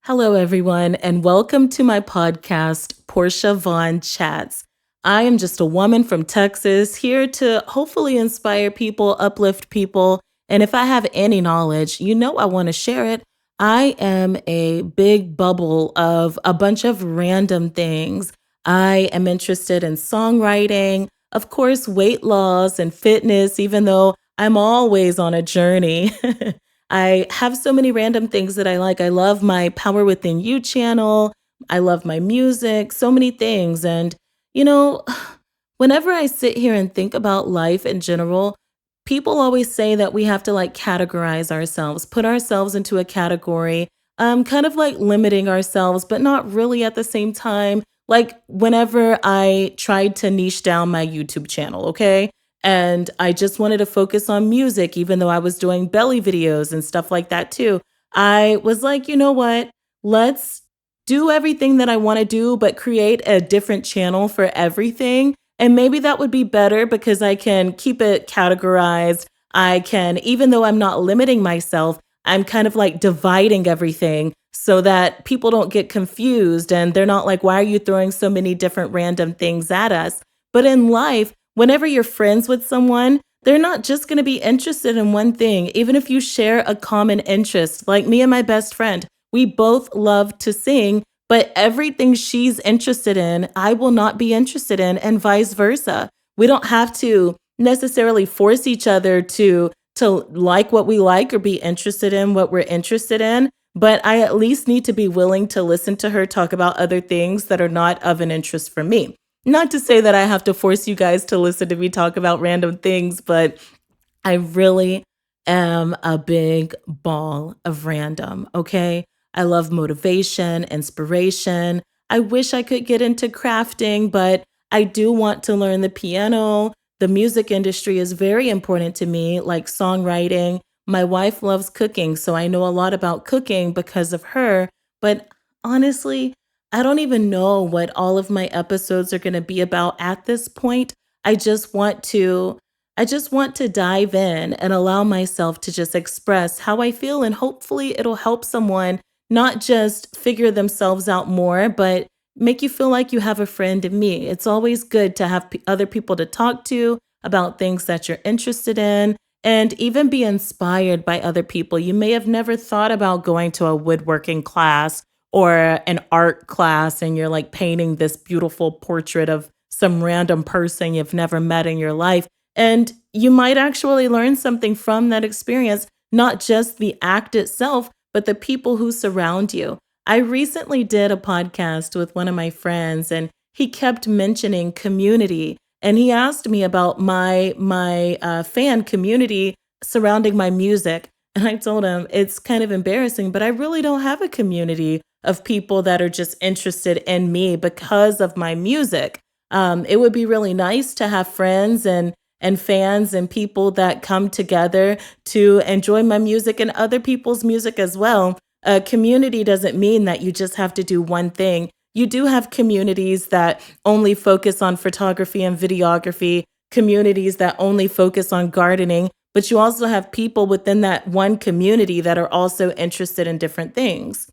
Hello, everyone, and welcome to my podcast, Porshia Vonne Chats. I am just a woman from Texas here to hopefully inspire people, uplift people, and if I have any knowledge, I want to share it. I am a big bubble of a bunch of random things. I am interested in songwriting, of course, weight loss and fitness, even though I'm always on a journey. I have so many random things that I like. I love my Power Within You channel. I love my music, so many things. And, you know, whenever I sit here and think about life in general, people always say that we have to like categorize ourselves, put ourselves into a category, kind of like limiting ourselves, but not really at the same time. Like whenever I tried to niche down my YouTube channel, okay? And I just wanted to focus on music, even though I was doing belly videos and stuff like that too. I was like, you know what? Let's do everything that I want to do, but create a different channel for everything. And maybe that would be better because I can keep it categorized. I can, even though I'm not limiting myself, I'm kind of like dividing everything so that people don't get confused and they're not like, why are you throwing so many different random things at us? But in life, whenever you're friends with someone, they're not just going to be interested in one thing. Even if you share a common interest, like me and my best friend, we both love to sing, but everything she's interested in, I will not be interested in, and vice versa. We don't have to necessarily force each other to like what we like or be interested in what we're interested in, but I at least need to be willing to listen to her talk about other things that are not of an interest for me. Not to say that I have to force you guys to listen to me talk about random things, but I really am a big ball of random, okay? I love motivation, inspiration. I wish I could get into crafting, but I do want to learn the piano. The music industry is very important to me, like songwriting. My wife loves cooking, so I know a lot about cooking because of her. But honestly, I don't even know what all of my episodes are going to be about at this point. I just want to I just want to dive in and allow myself to just express how I feel, and hopefully it'll help someone not just figure themselves out more, but make you feel like you have a friend in me. It's always good to have other people to talk to about things that you're interested in and even be inspired by other people. You may have never thought about going to a woodworking class or an art class and you're like painting this beautiful portrait of some random person you've never met in your life. And you might actually learn something from that experience, not just the act itself, but the people who surround you. I recently did a podcast with one of my friends and he kept mentioning community. And he asked me about my fan community surrounding my music. And I told him it's kind of embarrassing, but I really don't have a community of people that are just interested in me because of my music. It would be really nice to have friends and fans and people that come together to enjoy my music and other people's music as well. A community doesn't mean that you just have to do one thing. You do have communities that only focus on photography and videography, communities that only focus on gardening, but you also have people within that one community that are also interested in different things.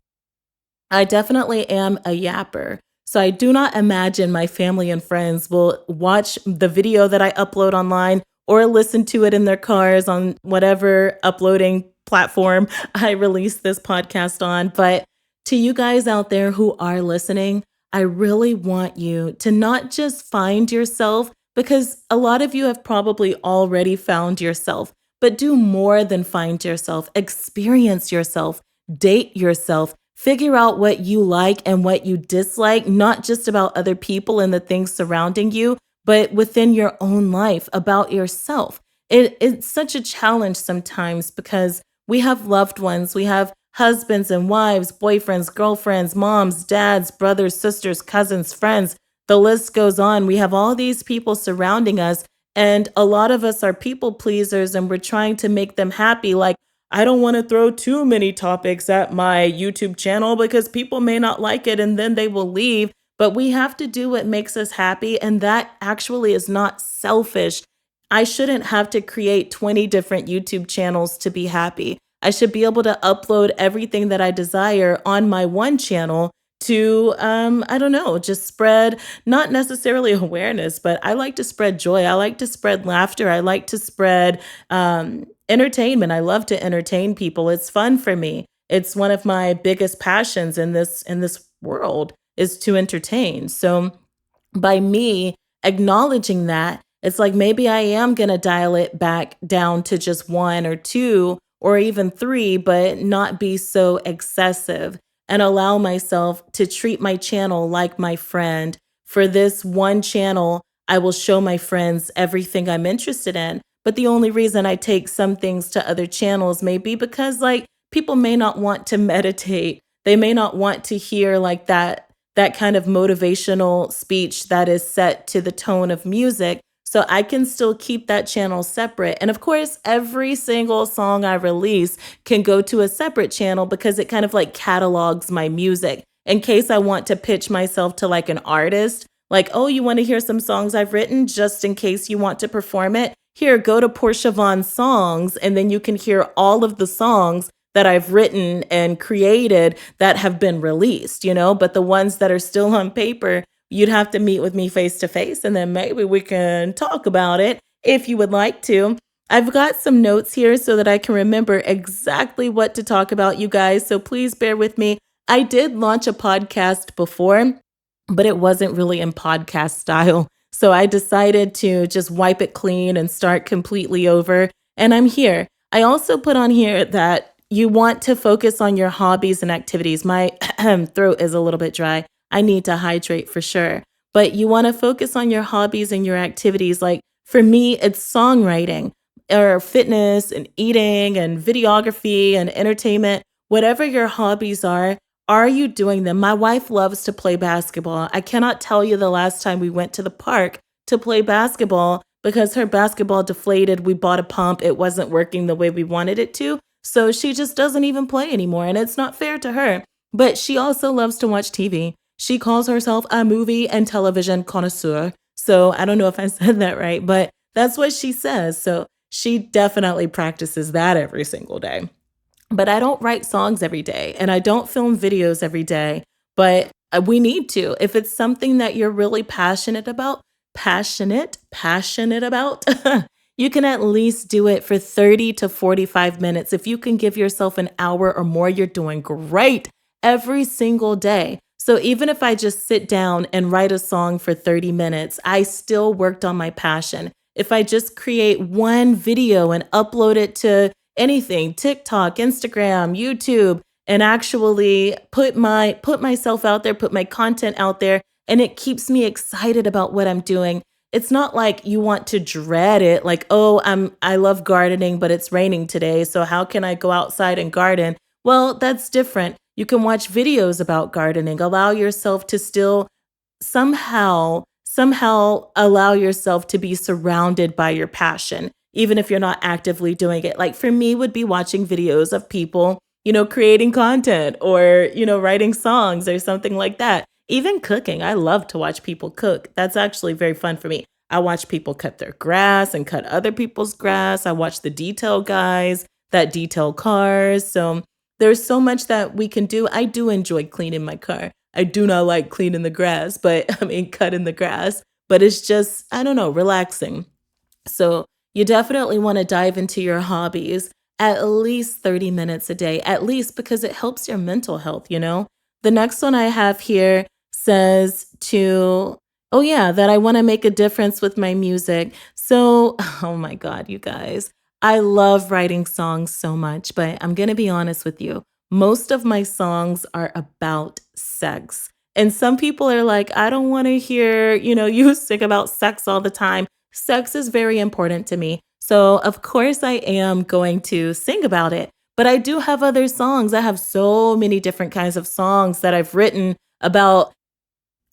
I definitely am a yapper. So I do not imagine my family and friends will watch the video that I upload online or listen to it in their cars on whatever uploading platform I release this podcast on. But to you guys out there who are listening, I really want you to not just find yourself, because a lot of you have probably already found yourself, but do more than find yourself. Experience yourself, date yourself, figure out what you like and what you dislike, not just about other people and the things surrounding you, but within your own life, about yourself. It's such a challenge sometimes because we have loved ones, we have husbands and wives, boyfriends, girlfriends, moms, dads, brothers, sisters, cousins, friends. The list goes on. We have all these people surrounding us, and a lot of us are people pleasers and we're trying to make them happy. Like, I don't want to throw too many topics at my YouTube channel because people may not like it and then they will leave. But we have to do what makes us happy. And that actually is not selfish. I shouldn't have to create 20 different YouTube channels to be happy. I should be able to upload everything that I desire on my one channel to, I don't know, just spread not necessarily awareness, but I like to spread joy. I like to spread laughter. I like to spread entertainment. I love to entertain people. It's fun for me. It's one of my biggest passions in this world is to entertain. So by me acknowledging that, it's like maybe I am going to dial it back down to just one or two or even three, but not be so excessive and allow myself to treat my channel like my friend. For this one channel, I will show my friends everything I'm interested in. But the only reason I take some things to other channels may be because, like, people may not want to meditate. They may not want to hear like that kind of motivational speech that is set to the tone of music. So I can still keep that channel separate. And of course, every single song I release can go to a separate channel because it kind of like catalogs my music in case I want to pitch myself to like an artist. Like, oh, you want to hear some songs I've written just in case you want to perform it? Here, go to Porshia Vonne Songs, and then you can hear all of the songs that I've written and created that have been released, but the ones that are still on paper, you'd have to meet with me face to face, and then maybe we can talk about it if you would like to. I've got some notes here so that I can remember exactly what to talk about, you guys. So please bear with me. I did launch a podcast before, but it wasn't really in podcast style. So I decided to just wipe it clean and start completely over. And I'm here. I also put on here that you want to focus on your hobbies and activities. My throat is a little bit dry. I need to hydrate for sure. But you want to focus on your hobbies and your activities. Like for me, it's songwriting or fitness and eating and videography and entertainment. Whatever your hobbies are you doing them? My wife loves to play basketball. I cannot tell you the last time we went to the park to play basketball because her basketball deflated. We bought a pump. It wasn't working the way we wanted it to. So she just doesn't even play anymore, and it's not fair to her. But she also loves to watch TV. She calls herself a movie and television connoisseur. So I don't know if I said that right, but that's what she says. So she definitely practices that every single day. But I don't write songs every day, and I don't film videos every day, but we need to. If it's something that you're really passionate about, passionate about, you can at least do it for 30 to 45 minutes. If you can give yourself an hour or more, you're doing great every single day. So even if I just sit down and write a song for 30 minutes, I still worked on my passion. If I just create one video and upload it to anything, TikTok, Instagram, YouTube, and actually put myself out there, put my content out there, and it keeps me excited about what I'm doing. It's not like you want to dread it, like, oh, I love gardening, but it's raining today, so how can I go outside and garden? Well, that's different. You can watch videos about gardening. Allow yourself to still somehow allow yourself to be surrounded by your passion, even if you're not actively doing it. Like for me would be watching videos of people, creating content or, writing songs or something like that. Even cooking. I love to watch people cook. That's actually very fun for me. I watch people cut their grass and cut other people's grass. I watch the detail guys that detail cars. So there's so much that we can do. I do enjoy cleaning my car. I do not like cleaning the grass, cutting the grass, but it's just, I don't know, relaxing. So you definitely want to dive into your hobbies at least 30 minutes a day, at least because it helps your mental health, The next one I have here says that I want to make a difference with my music. So, oh my God, you guys, I love writing songs so much, but I'm going to be honest with you. Most of my songs are about sex. And some people are like, I don't want to hear, you sing about sex all the time. Sex is very important to me. So of course I am going to sing about it, but I do have other songs. I have so many different kinds of songs that I've written about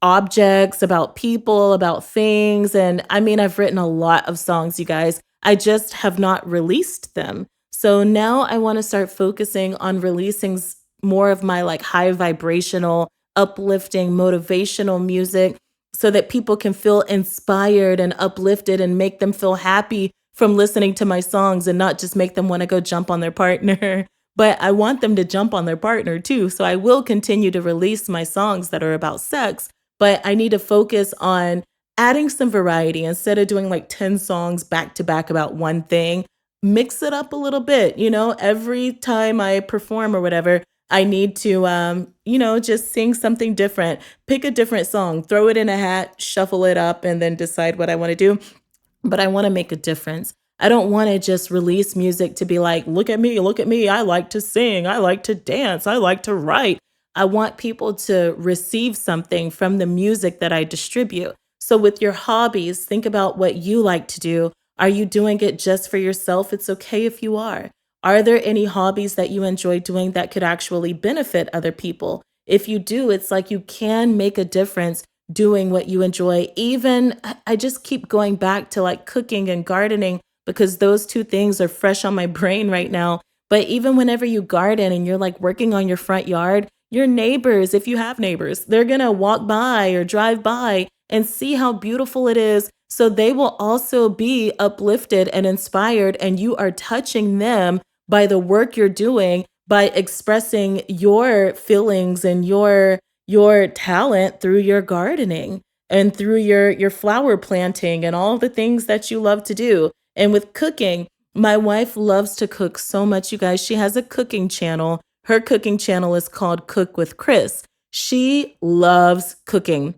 objects, about people, about things. And I've written a lot of songs, you guys. I just have not released them. So now I want to start focusing on releasing more of my like high vibrational, uplifting, motivational music so that people can feel inspired and uplifted and make them feel happy from listening to my songs and not just make them want to go jump on their partner but I want them to jump on their partner too. So I will continue to release my songs that are about sex, but I need to focus on adding some variety instead of doing like 10 songs back to back about one thing. Mix it up a little bit, every time I perform or whatever, I need to just sing something different, pick a different song, throw it in a hat, shuffle it up, and then decide what I want to do. But I want to make a difference. I don't want to just release music to be like, look at me, look at me. I like to sing. I like to dance. I like to write. I want people to receive something from the music that I distribute. So with your hobbies, think about what you like to do. Are you doing it just for yourself? It's okay if you are. Are there any hobbies that you enjoy doing that could actually benefit other people? If you do, it's like you can make a difference doing what you enjoy. Even I just keep going back to like cooking and gardening because those two things are fresh on my brain right now. But even whenever you garden and you're like working on your front yard, your neighbors, if you have neighbors, they're going to walk by or drive by and see how beautiful it is. So they will also be uplifted and inspired, and you are touching them by the work you're doing, by expressing your feelings and your talent through your gardening and through your flower planting and all the things that you love to do. And with cooking, my wife loves to cook so much, you guys. She has a cooking channel. Her cooking channel is called Cook with Chris. She loves cooking.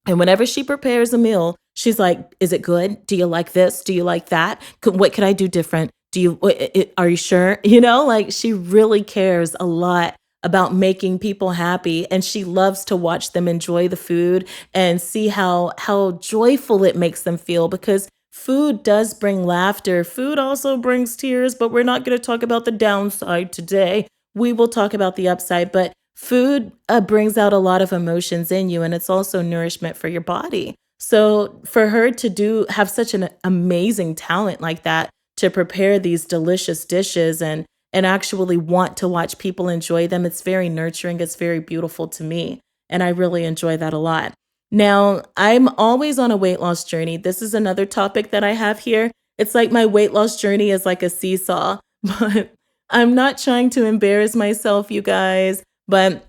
And whenever she prepares a meal, she's like, is it good? Do you like this? Do you like that? What could I do different? Are you sure? Like she really cares a lot about making people happy, and she loves to watch them enjoy the food and see how joyful it makes them feel, because food does bring laughter. Food also brings tears, but we're not going to talk about the downside today. We will talk about the upside, but food brings out a lot of emotions in you, and it's also nourishment for your body. So for her to have such an amazing talent like that, to prepare these delicious dishes and actually want to watch people enjoy them, it's very nurturing. It's very beautiful to me. And I really enjoy that a lot. Now, I'm always on a weight loss journey. This is another topic that I have here. It's like my weight loss journey is like a seesaw, but I'm not trying to embarrass myself, you guys, but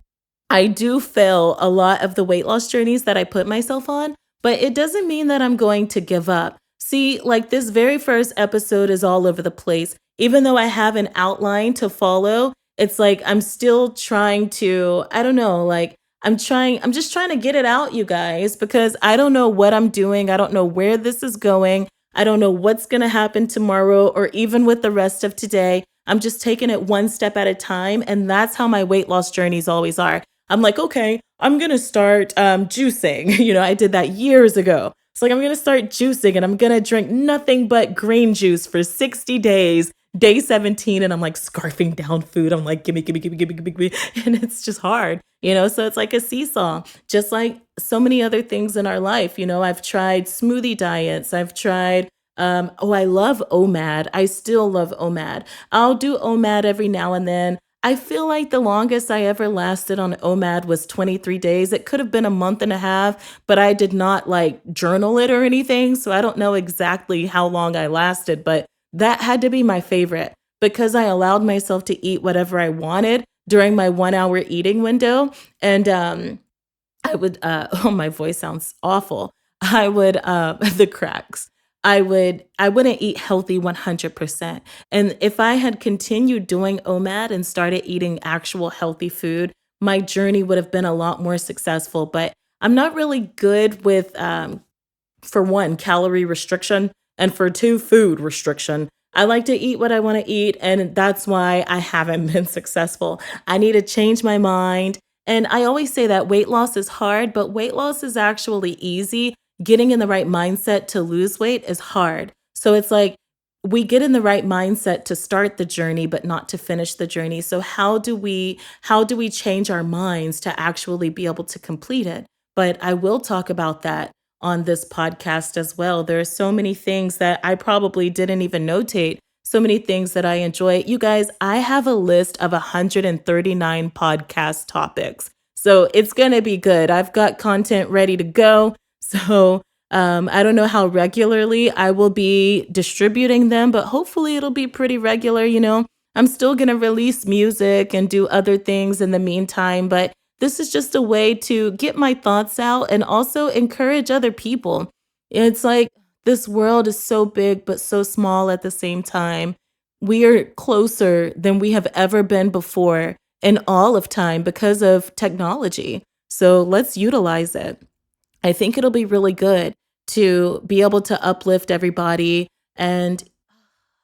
I do fail a lot of the weight loss journeys that I put myself on, but it doesn't mean that I'm going to give up. See, like this very first episode is all over the place. Even though I have an outline to follow, it's like I'm still trying to, I don't know, like I'm just trying to get it out, you guys, because I don't know what I'm doing. I don't know where this is going. I don't know what's going to happen tomorrow or even with the rest of today. I'm just taking it one step at a time. And that's how my weight loss journeys always are. I'm like, okay, I'm going to start juicing. I did that years ago. It's like, I'm going to start juicing and I'm going to drink nothing but green juice for 60 days, day 17. And I'm like scarfing down food. I'm like, gimme, gimme, gimme, gimme, gimme, gimme. And it's just hard, so it's like a seesaw, just like so many other things in our life. I've tried smoothie diets. I've tried, I love OMAD. I still love OMAD. I'll do OMAD every now and then. I feel like the longest I ever lasted on OMAD was 23 days. It could have been a month and a half, but I did not like journal it or anything. So I don't know exactly how long I lasted, but that had to be my favorite because I allowed myself to eat whatever I wanted during my 1 hour eating window. And I would, oh, my voice sounds awful. I would, the cracks. I wouldn't eat healthy 100%. And if I had continued doing OMAD and started eating actual healthy food, my journey would have been a lot more successful. But I'm not really good with, for one, calorie restriction, and for two, food restriction. I like to eat what I want to eat, and that's why I haven't been successful. I need to change my mind. And I always say that weight loss is hard, but weight loss is actually easy. Getting in the right mindset to lose weight is hard. So it's like we get in the right mindset to start the journey, but not to finish the journey. So how do we change our minds to actually be able to complete it? But I will talk about that on this podcast as well. There are so many things that I probably didn't even notate, so many things that I enjoy. You guys, I have a list of 139 podcast topics. So it's going to be good. I've got content ready to go. So I don't know how regularly I will be distributing them, but hopefully it'll be pretty regular. I'm still going to release music and do other things in the meantime, but this is just a way to get my thoughts out and also encourage other people. It's like this world is so big, but so small at the same time. We are closer than we have ever been before in all of time because of technology. So let's utilize it. I think it'll be really good to be able to uplift everybody and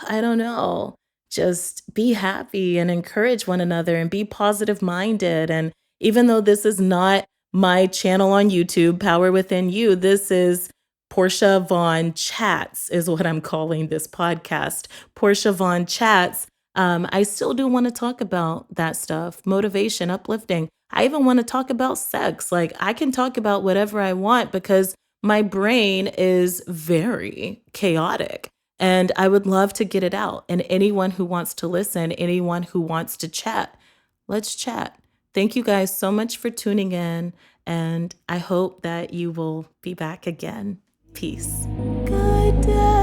I don't know, just be happy and encourage one another and be positive minded. And even though this is not my channel on YouTube, Power Within You, this is Porshia Vonne Chats, is what I'm calling this podcast. Porshia Vonne Chats. I still do want to talk about that stuff, motivation, uplifting. I even want to talk about sex. Like, I can talk about whatever I want because my brain is very chaotic. And I would love to get it out. And anyone who wants to listen, anyone who wants to chat, let's chat. Thank you guys so much for tuning in. And I hope that you will be back again. Peace. Good day.